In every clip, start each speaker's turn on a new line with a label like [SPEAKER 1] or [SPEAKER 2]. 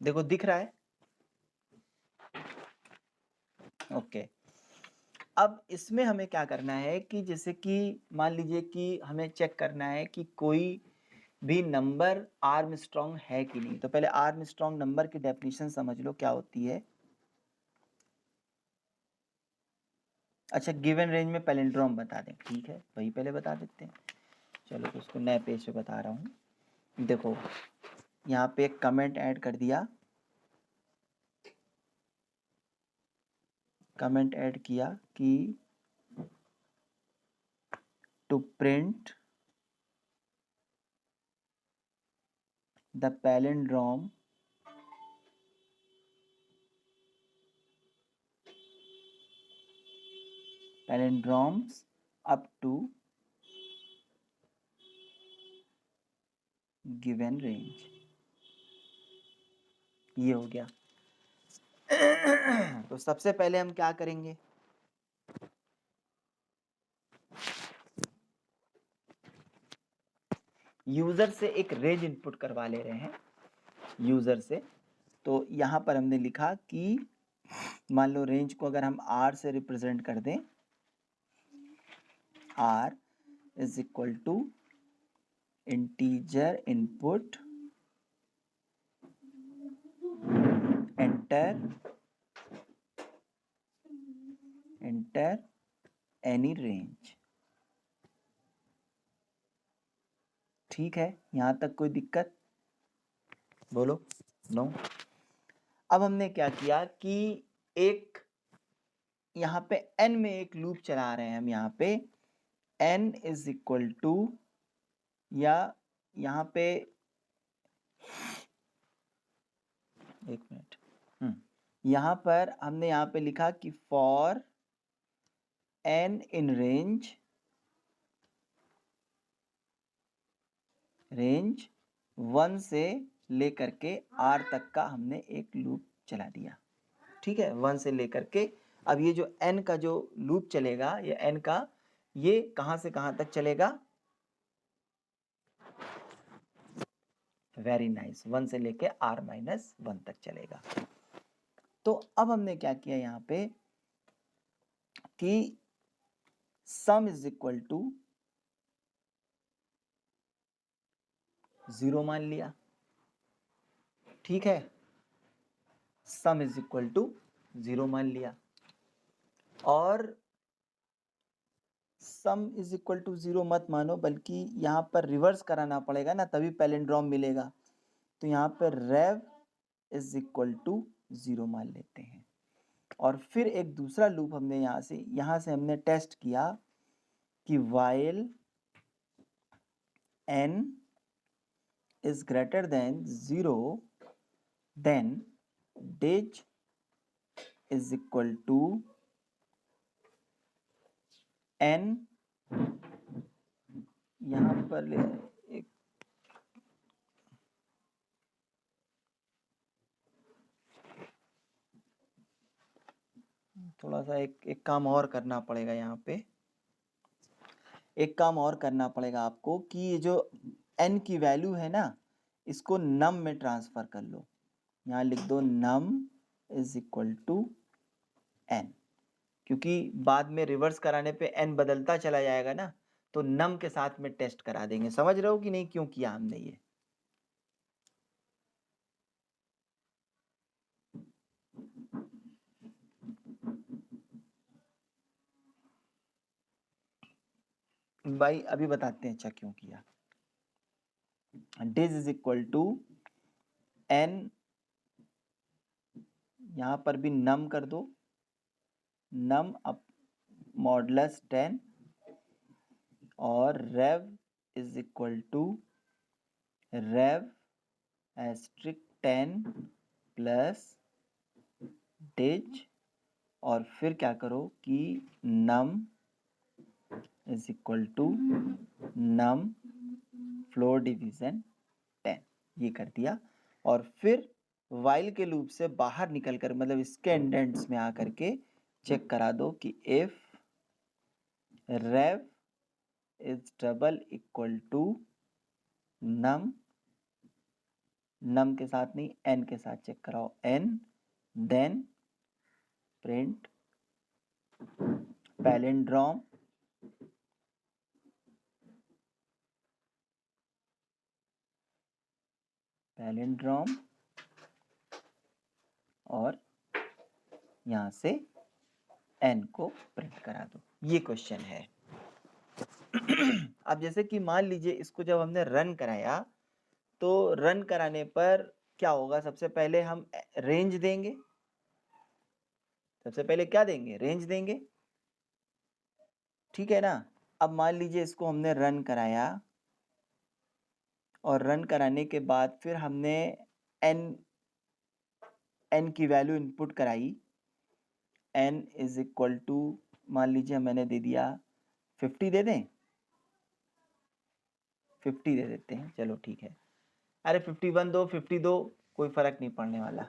[SPEAKER 1] देखो दिख रहा है, ओके। अब इसमें हमें क्या करना है कि जैसे कि मान लीजिए कि हमें चेक करना है कि कोई भी नंबर आर्मस्ट्रॉन्ग है कि नहीं। तो पहले आर्मस्ट्रॉन्ग नंबर की डेफिनेशन समझ लो क्या होती है। अच्छा, गिवन रेंज में पैलिंड्रोम बता दें, ठीक है, वही पहले बता देते हैं। चलो तो उसको नए पेज पे बता रहा हूँ। देखो यहाँ पे एक कमेंट ऐड कर दिया, कमेंट ऐड किया कि to print the palindrome palindromes up to given range। ये हो गया। तो सबसे पहले हम क्या करेंगे, यूजर से एक रेंज इनपुट करवा ले रहे हैं यूजर से। तो यहाँ पर हमने लिखा कि मान लो रेंज को अगर हम r से रिप्रेजेंट कर दें, r is equal to integer input enter any range. ठीक है, यहां तक कोई दिक्कत बोलो? नो। अब हमने क्या किया कि एक यहाँ पे n में एक लूप चला रहे हैं हम। यहाँ पे n इज इक्वल टू, या यहाँ पे एक मिनट, यहाँ पर हमने यहाँ पे लिखा कि फॉर n इन रेंज 1 से लेकर के r तक का हमने एक लूप चला दिया। ठीक है, 1 से लेकर के। अब ये जो n का जो लूप चलेगा, ये n का, ये कहां से कहां तक चलेगा? वेरी नाइस, 1 से लेके r-1 तक चलेगा। तो अब हमने क्या किया यहाँ पे कि सम इज इक्वल टू 0 मान लिया। ठीक है, सम इज इक्वल टू 0 मान लिया, और सम इज इक्वल टू 0 मत मानो, बल्कि यहाँ पर रिवर्स कराना पड़ेगा ना, तभी पैलिंड्रोम मिलेगा। तो यहाँ पर रेव इज इक्वल टू 0 मान लेते हैं। और फिर एक दूसरा लूप हमने यहाँ से हमने टेस्ट किया कि while n is greater than 0 then dig is equal to n, यहाँ पर एक थोड़ा सा एक काम और करना पड़ेगा। यहाँ पे एक काम और करना पड़ेगा आपको कि ये जो n की वैल्यू है ना, इसको नम में ट्रांसफर कर लो। यहाँ लिख दो num is equal to n, क्योंकि बाद में रिवर्स कराने पे n बदलता चला जाएगा ना, तो नम के साथ में टेस्ट करा देंगे। समझ रहे हो कि नहीं क्यों किया हमने ये? भाई अभी बताते हैं अच्छा क्यों किया। डिज इज इक्वल टू n, यहां पर भी नम कर दो, नम अप मॉडुलस 10, और rev is equal to rev asterisk 10 plus digs, और फिर क्या करो कि num is equal to num floor division 10, ये कर दिया। और फिर वाइल के लूप से बाहर निकलकर, मतलब इसके इंडेंट्स में आकर के चेक करा दो कि if rev is double equal to num num के साथ नहीं, n के साथ चेक कराओ, n then print palindrome और यहाँ से n को प्रिंट करा दो। ये क्वेश्चन है। अब जैसे कि मान लीजिए इसको जब हमने रन कराया तो रन कराने पर क्या होगा, सबसे पहले हम रेंज देंगे, सबसे पहले क्या देंगे, रेंज देंगे, ठीक है ना। अब मान लीजिए इसको हमने रन कराया और रन कराने के बाद फिर हमने n की वैल्यू इनपुट कराई, n इज इक्वल टू मान लीजिए मैंने दे दिया 50, दे दें 50 दे देते हैं, चलो ठीक है। अरे 51 दो, 50 दो, कोई फर्क नहीं पड़ने वाला।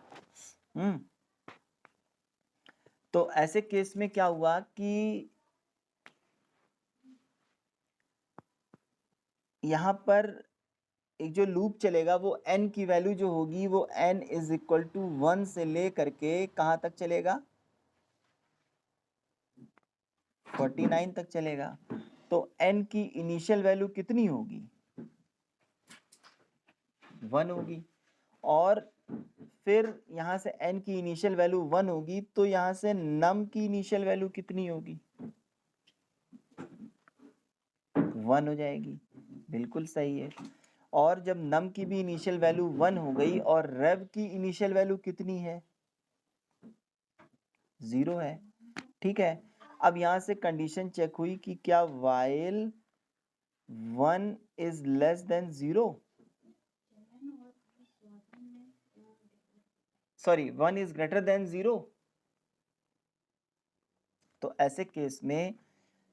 [SPEAKER 1] तो ऐसे केस में क्या हुआ कि यहाँ पर एक जो लूप चलेगा वो n की वैल्यू जो होगी वो n इज इक्वल टू 1 से ले करके कहाँ तक चलेगा, 49 तक चलेगा। तो n की इनिशियल वैल्यू कितनी होगी, 1 होगी। और फिर यहाँ से n की इनिशियल वैल्यू 1 होगी तो यहाँ से num की इनिशियल वैल्यू कितनी होगी, 1 हो जाएगी। बिल्कुल सही है। और जब num की भी इनिशियल वैल्यू 1 हो गई और rev की इनिशियल वैल्यू कितनी है, 0 है, ठीक है। अब यहाँ से कंडीशन चेक हुई कि क्या while 1 is less than 0, sorry 1 is greater than 0। तो ऐसे केस में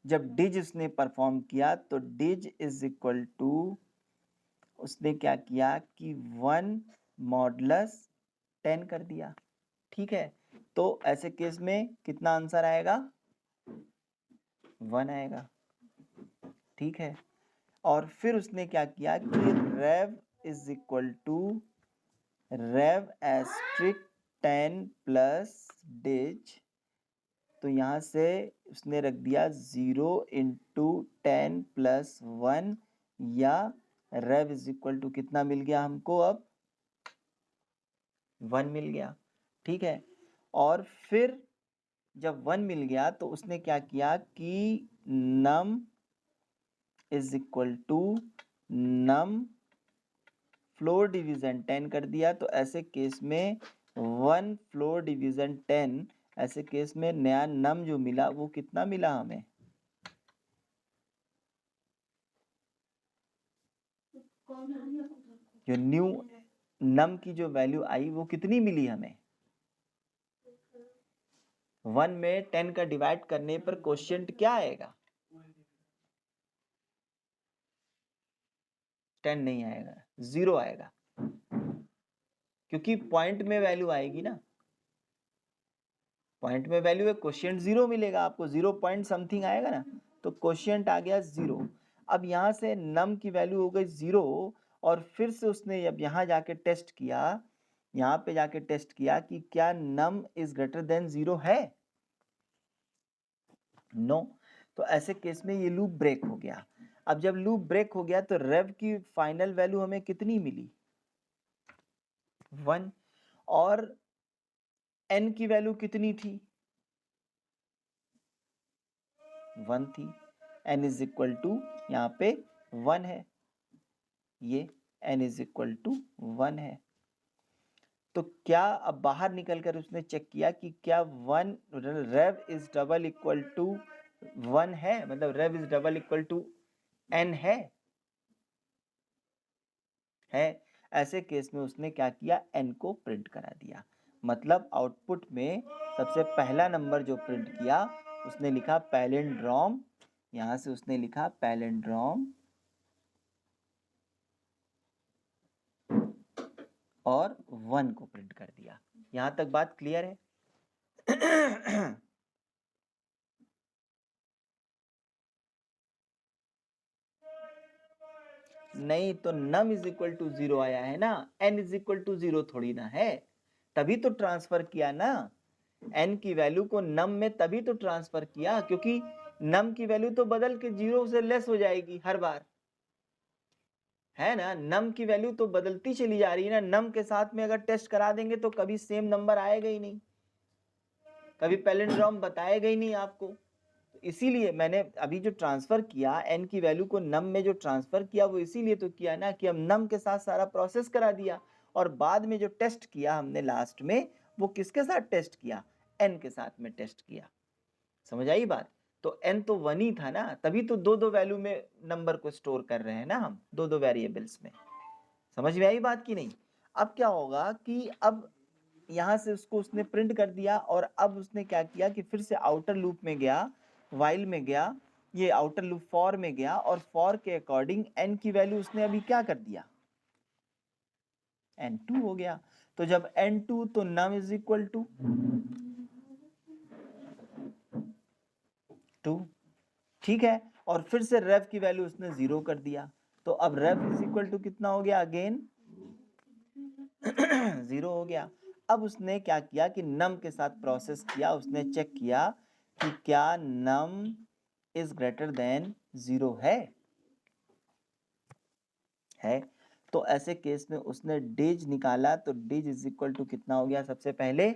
[SPEAKER 1] जब डिज उसने परफॉर्म किया तो डिज इज इक्वल टू, उसने क्या किया कि 1 मॉडुलस 10 कर दिया, ठीक है। तो ऐसे केस में कितना आंसर आएगा, 1 आएगा, ठीक है। और फिर उसने क्या किया कि rev is equal to rev asterisk 10 plus digs, तो यहाँ से उसने रख दिया 0 इंटू 10 प्लस 1, या रेव इज इक्वल टू कितना मिल गया हमको, अब 1 मिल गया, ठीक है। और फिर जब 1 मिल गया तो उसने क्या किया कि num is equal to num floor division 10 कर दिया। तो ऐसे केस में 1 फ्लोर डिवीजन 10, ऐसे केस में नया नम जो मिला वो कितना मिला हमें, जो न्यू नम की जो वैल्यू आई वो कितनी मिली हमें, 1 में 10 का डिवाइड करने पर क्वोशिएंट क्या आएगा, 10 नहीं आएगा, 0 आएगा, क्योंकि पॉइंट में वैल्यू आएगी ना, पॉइंट में वैल्यू है, क्वोशिएंट 0 मिलेगा आपको, 0 पॉइंट समथिंग आएगा ना, तो क्वोशिएंट आ गया 0। अब यहाँ से नम की वैल्यू हो गई 0, और फिर से उसने अब यहाँ जाके टेस्ट किया, यहाँ पे जाके टेस्ट किया कि क्या नम इज ग्रेटर देन 0 है, नो। तो ऐसे केस में ये लूप ब्रेक हो गया। अब जब लूप ब्रेक हो गया तो रेव की फाइनल वैल्यू हमें कितनी मिली, 1, और n की वैल्यू कितनी थी, 1 थी। n इज इक्वल टू यहाँ पे 1 है, ये n इज इक्वल टू 1 है। तो क्या अब बाहर निकलकर उसने चेक किया कि क्या 1 rev is double equal to 1 है, मतलब rev is double equal to n है। ऐसे केस में उसने क्या किया, n को प्रिंट करा दिया। मतलब आउटपुट में सबसे पहला नंबर जो प्रिंट किया उसने लिखा पैलिंड्रोम, यहां से उसने लिखा पैलिंड्रोम और 1 को प्रिंट कर दिया। यहां तक बात क्लियर है? नहीं तो num इज इक्वल टू 0 आया है ना, n इज इक्वल टू 0 थोड़ी ना है, तभी तो ट्रांसफर किया ना, n की वैल्यू को num में तभी तो ट्रांसफर किया, क्योंकि num की वैल्यू तो बदल के 0 से लेस हो जाएगी हर बार, है ना, num की वैल्यू तो बदलती चली जा रही है ना, num के साथ में अगर टेस्ट करा देंगे तो कभी सेम नंबर आएगा ही नहीं, कभी पैलिंड्रोम बताएगा ही नहीं आपको। इसीलिए मैंने अभी जो ट्रांसफर किया n की वैल्यू को num में जो ट्रांसफर किया वो इसीलिए तो किया ना कि हम num के साथ सारा प्रोसेस करा दिया, और बाद में जो टेस्ट किया हमने लास्ट में वो किसके साथ टेस्ट किया, n के साथ में टेस्ट किया। समझ आई बात? तो n तो 1 ही था ना, तभी तो दो दो वैल्यू में नंबर को स्टोर कर रहे हैं ना हम, दो दो वेरिएबल्स में। समझ में आई बात की नहीं? अब क्या होगा कि अब यहाँ से उसको उसने प्रिंट कर दिया, और अब उसने क्या किया कि फिर से आउटर लूप में गया, वाइल में गया, ये आउटर लूप फॉर में गया, और फॉर के अकॉर्डिंग n की वैल्यू उसने अभी क्या कर दिया, n2 हो गया। तो जब n2 तो num इज इक्वल टू 2, ठीक है, और फिर से रेव की वैल्यू उसने 0 कर दिया, तो अब रेव इज इक्वल टू कितना हो गया, अगेन 0 हो गया। अब उसने क्या किया कि नम के साथ प्रोसेस किया, उसने चेक किया कि क्या नम इज ग्रेटर देन 0 है। तो ऐसे केस में उसने डिज निकाला, तो डिज इज इक्वल टू कितना हो गया, सबसे पहले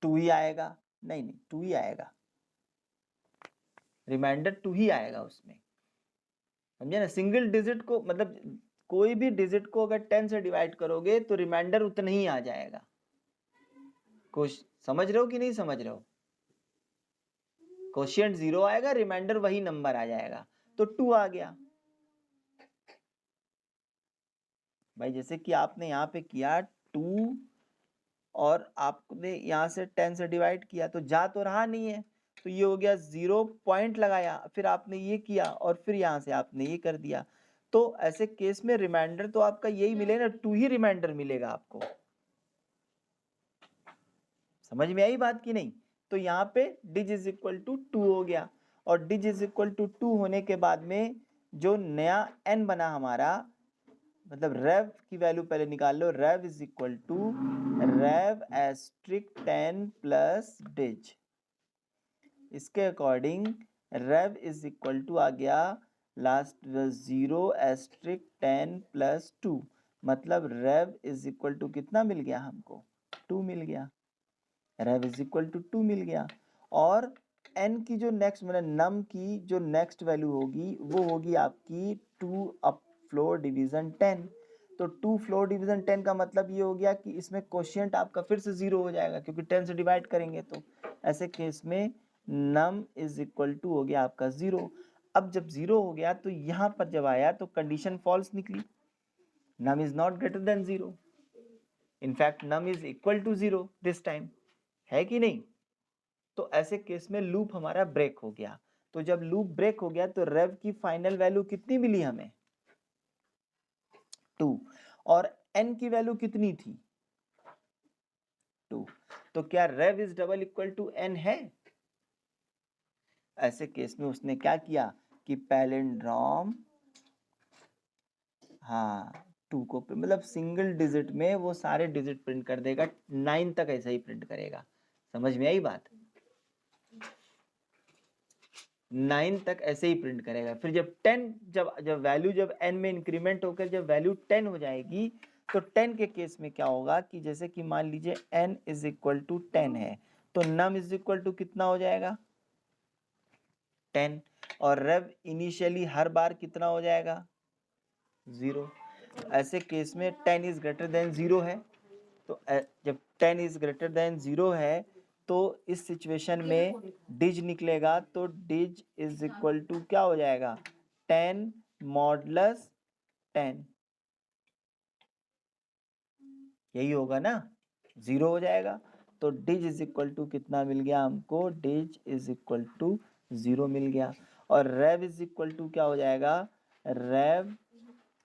[SPEAKER 1] 2 ही आएगा, नहीं 2 ही आएगा, रिमाइंडर 2 ही आएगा उसमें, समझे ना। सिंगल डिजिट को मतलब कोई भी डिजिट को अगर 10 से डिवाइड करोगे तो रिमाइंडर उतना ही आ जाएगा। कुछ समझ रहे हो कि नहीं समझ रहे हो? क्वोशिएंट 0 आएगा, रिमाइंडर वही नंबर आ जाएगा, तो 2 आ गया। भाई जैसे कि आपने यहाँ पे किया 2, और आपने यहाँ से 10 से डिवाइड किया तो जा तो रहा नहीं है, तो ये हो गया 0 पॉइंट लगाया, फिर आपने ये किया, और फिर यहाँ से आपने ये कर दिया। तो ऐसे केस में रिमाइंडर तो आपका यही मिलेगा, 2 ही रिमाइंडर मिलेगा आपको। समझ में आई बात की नहीं? तो यहाँ पे डिज इज इक्वल टू 2 हो गया, और डिज इज इक्वल टू 2 होने के बाद में जो नया n बना हमारा, मतलब रेव की वैल्यू पहले निकाल लो, rev is equal to rev asterisk 10 plus digs. इसके according rev is equal to आ गया लास्ट 0 एस्ट्रिक 10 प्लस 2, मतलब रेव इज इक्वल टू कितना मिल गया हमको, 2 मिल गया, रेव इज इक्वल टू 2 मिल गया। और n की जो नेक्स्ट मतलब नम की जो नेक्स्ट वैल्यू होगी वो होगी आपकी 2 अप फ्लोर डिवीजन 10। तो 2 फ्लोर डिवीजन 10 का मतलब ये हो गया कि इसमें क्वोशिएंट आपका फिर से 0 हो जाएगा, क्योंकि 10 से डिवाइड करेंगे तो। ऐसे केस में नम इज इक्वल टू हो गया आपका 0। अब जब 0 हो गया तो यहाँ पर जब आया तो कंडीशन फॉल्स निकली, num is not greater than 0, in fact num is equal to 0 this time, है कि नहीं? तो ऐसे केस में लूप हमारा ब्रेक हो गया। तो जब लूप ब्रेक हो गया तो रेव की फाइनल वैल्यू कितनी मिली हमें, 2, और n की वैल्यू कितनी थी, 2। तो क्या rev is double equal to n है? ऐसे केस में उसने क्या किया कि पैलिंड्रोम, हाँ 2 को मतलब सिंगल डिजिट में वो सारे डिजिट प्रिंट कर देगा, 9 तक ऐसा ही प्रिंट करेगा। समझ में आई बात? 9 तक ऐसे ही प्रिंट करेगा। फिर जब 10 जब जब वैल्यू जब n में इंक्रीमेंट होकर जब वैल्यू 10 हो जाएगी तो 10 के केस में क्या होगा कि जैसे कि मान लीजिए n इज इक्वल टू 10 है, तो नम इज इक्वल टू कितना हो जाएगा, 10, और रेव इनिशियली हर बार कितना हो जाएगा, 0। ऐसे केस में 10 इज ग्रेटर देन 0 है, तो जब 10 इज ग्रेटर देन 0 है तो इस सिचुएशन में डिज निकलेगा, तो डिज इज इक्वल टू क्या हो जाएगा, 10 मॉडुलस 10, यही होगा ना, 0 हो जाएगा। तो डिज इज इक्वल टू कितना मिल गया हमको, डिज इज इक्वल टू 0 मिल गया। और रेव इज इक्वल टू क्या हो जाएगा, rev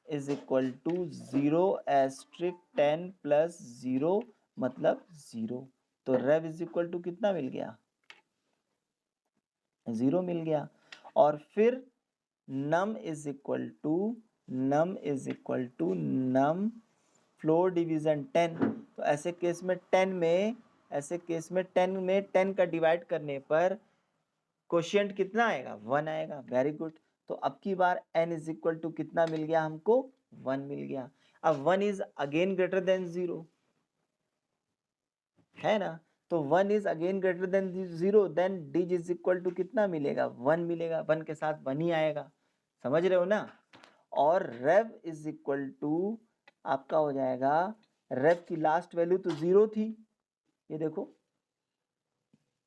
[SPEAKER 1] is equal to 0 asterisk 10 plus 0 मतलब 0। तो रेव इज इक्वल टू कितना मिल गया, 0 मिल गया। और फिर num is equal to num floor division 10। तो ऐसे केस में 10 का डिवाइड करने पर कोशिएंट कितना आएगा? 1 आएगा। Very good. तो अब की बार n इज इक्वल टू कितना मिल गया हमको? 1 मिल गया। अब 1 इज अगेन ग्रेटर देन 0 है ना, तो 1 is again greater than 0, then digs is equal to कितना मिलेगा? 1 मिलेगा। 1 के साथ 1 ही आएगा, समझ रहे हो ना। और रेव इज इक्वल टू आपका हो जाएगा, रेव की लास्ट वैल्यू तो 0 थी, ये देखो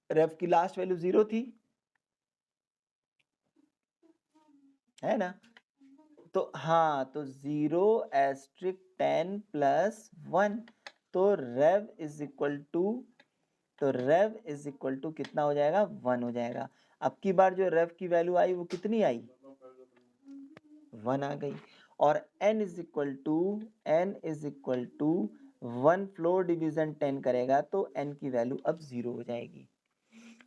[SPEAKER 1] रेव की लास्ट वैल्यू 0 थी, है ना। तो हाँ, तो 0 एस्ट्रिक 10 प्लस 1, तो रेव इज इक्वल टू कितना हो जाएगा? 1 हो जाएगा। अब की बार जो रेव की वैल्यू आई वो कितनी आई? 1 आ गई। और n is equal to 1 floor division 10 करेगा तो n की वैल्यू अब 0 हो जाएगी।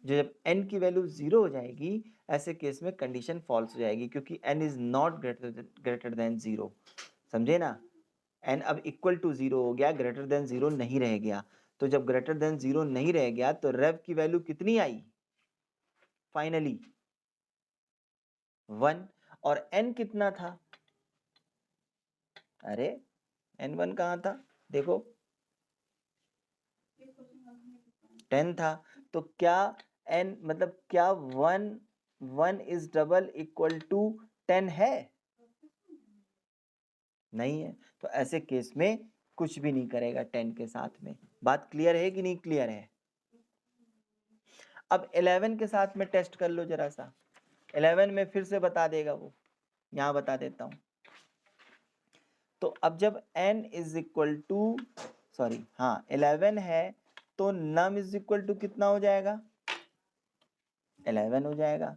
[SPEAKER 1] जब n की वैल्यू 0 हो जाएगी, ऐसे केस में कंडीशन फॉल्स हो जाएगी, क्योंकि n is not greater than 0। समझे ना, n अब इक्वल टू 0 हो गया, ग्रेटर देन 0 नहीं रह गया। तो जब ग्रेटर देन 0 नहीं रह गया तो रेव की वैल्यू कितनी आई फाइनली? 1। और n कितना था? अरे n1 कहाँ था? देखो 10 था। तो क्या n मतलब क्या 1 इज डबल इक्वल टू 10 है? नहीं है। तो ऐसे केस में कुछ भी नहीं करेगा 10 के साथ में। बात क्लियर है कि नहीं क्लियर है? अब 11 के साथ में टेस्ट कर लो जरा सा। 11 में फिर से बता देगा वो, यहाँ बता देता हूँ। तो अब जब n is equal to sorry हाँ 11 है, तो नम इज इक्वल टू कितना हो जाएगा? 11 हो जाएगा,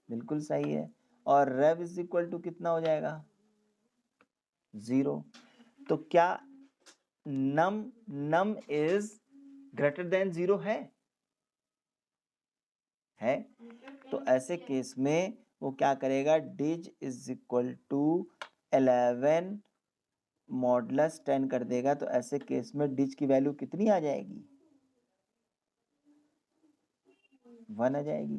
[SPEAKER 1] बिल्कुल सही है। और रेव इज इक्वल टू कितना हो जाएगा? 0। तो क्या नम इज ग्रेटर देन 0 है? तो ऐसे केस में वो क्या करेगा? डिज इज इक्वल टू 11 मॉडुलस 10 कर देगा। तो ऐसे केस में डिज की वैल्यू कितनी आ जाएगी? 1 आ जाएगी।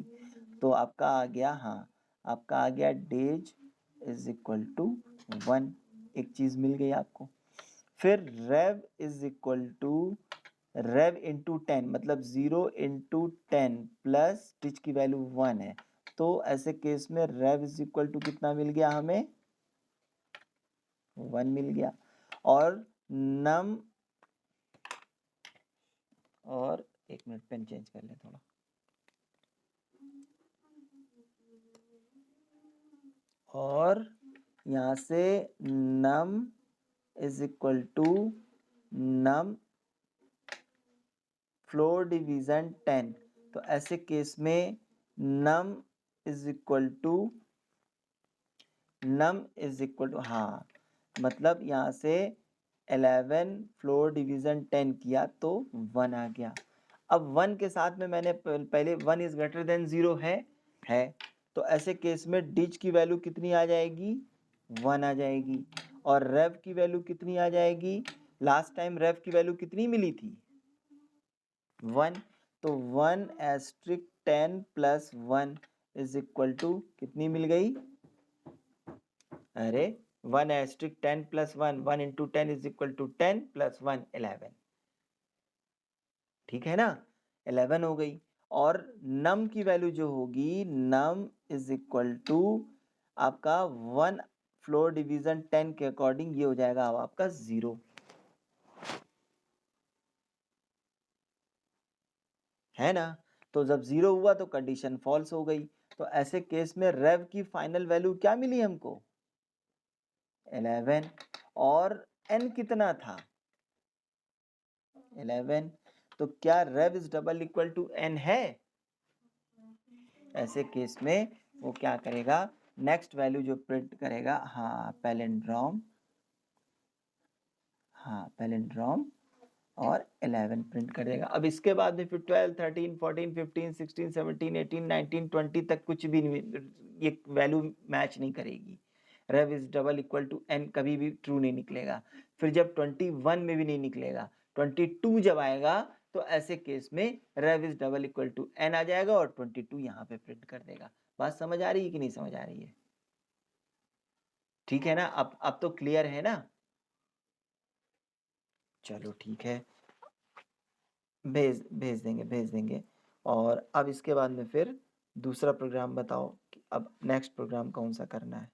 [SPEAKER 1] तो आपका आ गया, हाँ आपका आ गया डिज इज इक्वल टू 1। एक चीज मिल गई आपको। फिर rev is equal to rev into 10, मतलब 0 इंटू 10 प्लस डिज की वैल्यू 1 है। तो ऐसे केस में रेव इज इक्वल टू कितना मिल गया हमें? 1 मिल गया। और नम, और एक मिनट पेन चेंज कर ले थोड़ा। और यहाँ से num is equal to num floor division 10। तो ऐसे केस में नम इज इक्वल टू हाँ, मतलब यहाँ से 11 फ्लोर डिवीजन 10 किया तो 1 आ गया। अब 1 के साथ में मैंने पहले 1 इज ग्रेटर देन 0 है। तो ऐसे केस में डिज की वैल्यू कितनी आ जाएगी? 1 आ जाएगी। और रेव की वैल्यू कितनी आ जाएगी? लास्ट टाइम रेव की वैल्यू कितनी मिली थी? 1। तो 1 asterisk 10 plus 1 is equal to कितनी मिल गई? अरे 1 asterisk 10 plus 1, 1 into 10 is equal to 10 plus 1 11। ठीक है ना, 11 हो गई। और नम की वैल्यू जो होगी, नम इज इक्वल टू आपका 1 फ्लोर डिवीजन 10 के अकॉर्डिंग ये हो जाएगा अब आपका 0, है ना। तो जब 0 हुआ तो कंडीशन फॉल्स हो गई। तो ऐसे केस में रेव की फाइनल वैल्यू क्या मिली हमको? 11। और n कितना था? 11। तो क्या rev is double equal to n है? ऐसे केस में वो क्या करेगा? नेक्स्ट वैल्यू जो प्रिंट करेगा, हाँ पैलिंड्रोम, और 11 प्रिंट कर देगा। अब इसके बाद में फिर 12, 13, 14, 15, 16, 17, 18, 19, 20 तक कुछ भी नहीं, ये वैल्यू मैच नहीं करेगी। Rev is double equal to n कभी भी ट्रू नहीं निकलेगा। फिर जब 21 में भी नहीं निकलेगा, 22 जब आएगा तो ऐसे केस में rev is double equal to n आ जाएगा और 22 यहाँ पे प्रिंट कर देगा। बात समझ आ रही है कि नहीं समझ आ रही है? ठीक है ना? अब तो क्लियर है ना? चलो ठीक है, भेज देंगे। और अब इसके बाद में फिर दूसरा प्रोग्राम बताओ कि अब नेक्स्ट प्रोग्राम कौन सा करना है।